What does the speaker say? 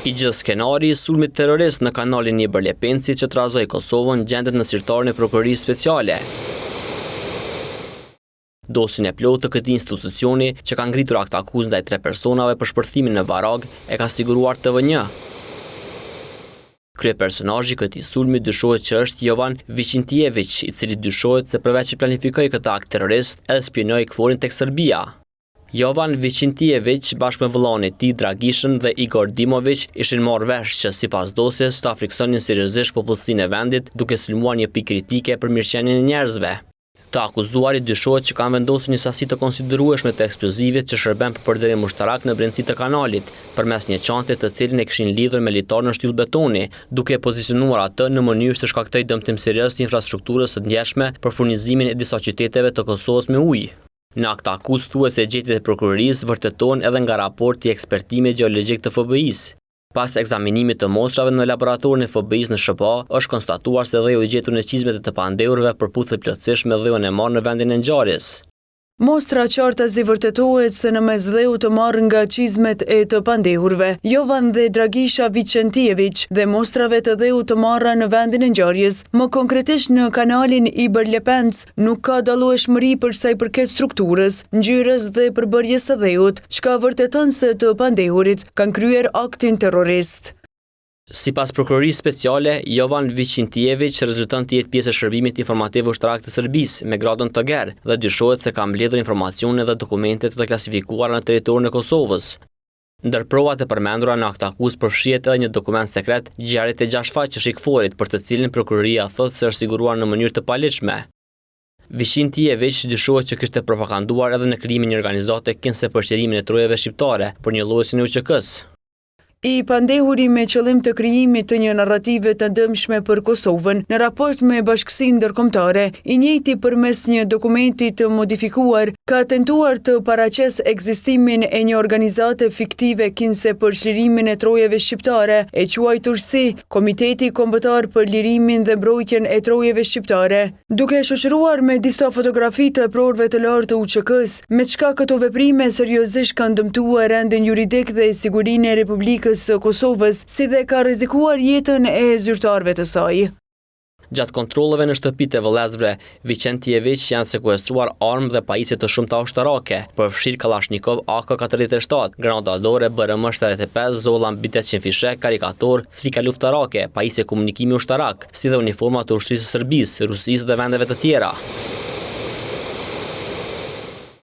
I gjithë skenari i sulmit terrorist në kanalin një Bërlepenci që trazoi Kosovën gjendet në sirtarin e prokurorisë speciale. Dosjen e plotë të këtij institucioni që ka ngritur akt akuzë ndaj 3 personave për shpërthimin në Varag e ka siguruar TV1. Kryepersonazhi i këtij sulmi dyshohet që është Jovan Viqintiević, i cili dyshohet se përveç që planifikoi këtë akt terrorist, edhe spionoi KFOR-in tek Serbia. Jovan Viqintiević bashkë me vëllain e tij Dragishën dhe Igor Dimović ishin marrë vesh që sipas dosjes ta friksonin seriozisht popullsinë e vendit duke sulmuar një pikë kritike për mirëqenien e njerëzve. Të akuzuarit dyshohet që kanë vendosur një sasi të konsiderueshme të eksplozivit që shërben për përdorim ushtarak në brendësi të kanalit, përmes një çante të cilin e kishin lidhur me litar në shtyllë betoni, duke pozicionuar atë në mënyrë të shkaktojë dëmtim serioz të infrastrukturës së ndjeshme për furnizimin e disa qyteteve të Kosovës me ujë. Në akt akuzë thuhet se gjetjet e prokurorisë vërtetohen edhe nga raporti i ekspertimit gjeologjik të FBI-s. Pas ekzaminimit të mostrave në laboratorin e FBI-s në SHPA, është konstatuar se dheu i gjetur në qizmet e të pandehurve përputhet plotësisht me dheun e marrë në vendin e ngjarjes. Mostra qartazi vërtetohet se në mes dheu të marrë nga qizmet e të pandehurve, Jovan dhe Dragisha Viqintiević dhe mostrave të dheu të marra në vendin e ngjarjes, më konkretisht në kanalin i Bërlepenc, nuk ka dallueshmëri për sa i përket strukturës, ngjyrës dhe përbërjes së dheut, çka vërteton se të pandehurit kanë kryer aktin terrorist. Sipas prokurorisë speciale, Jovan Viqintiević rezulton të jetë pjesë e shërbimit informativ ushtarak të Serbisë me gradën Toger dhe dyshohet se ka mbledhur informacione dhe dokumente të klasifikuara në territorin e Kosovës. Ndër provat e përmendura në akt akuzë përfshihet edhe një dokument sekret, ngjarjet e 6 faqesh i KFOR-it, për të cilin prokuroria thotë se është siguruar në mënyrë të paligjshme. Viqintiević dyshohet që kishte propaganduar edhe në krijimin e një organizate kinse për qërimin e trojave shqiptare për një lloj e UÇK-s. I pandehuri me qëllim të krijimit të një narrative të dëmshme për Kosovën në raport me Bashkësinë Ndërkombëtare, i njëjti përmes një dokumenti të modifikuar ka tentuar të paraqes ekzistimin e një organizate fiktive kinse për çlirimin e trojave shqiptare, e quajtur si Komiteti Kombëtar për Lirimin dhe Mbrojtjen e Trojave Shqiptare, duke shoqëruar me disa fotografi të prorëve të lartë të UÇK-s, me çka këto veprime seriozisht kanë dëmtuar rendin juridik dhe sigurinë e Republikës së Kosovës, si dhe ka rrezikuar jetën e zyrtarëve të saj. Gjatë kontrolleve në shtëpitë e vëllezërve, Viqintiević janë sekuestruar armë dhe pajisje të shumta ushtarake, përfshirë Kalashnikov AK-47, granada dore BRM-75, zolla mbi 800 fishek, karikator, thrika luftarake, pajisje komunikimi ushtarak, si dhe uniforma të ushtrisë së Serbisë, Rusisë dhe vendeve të tjera.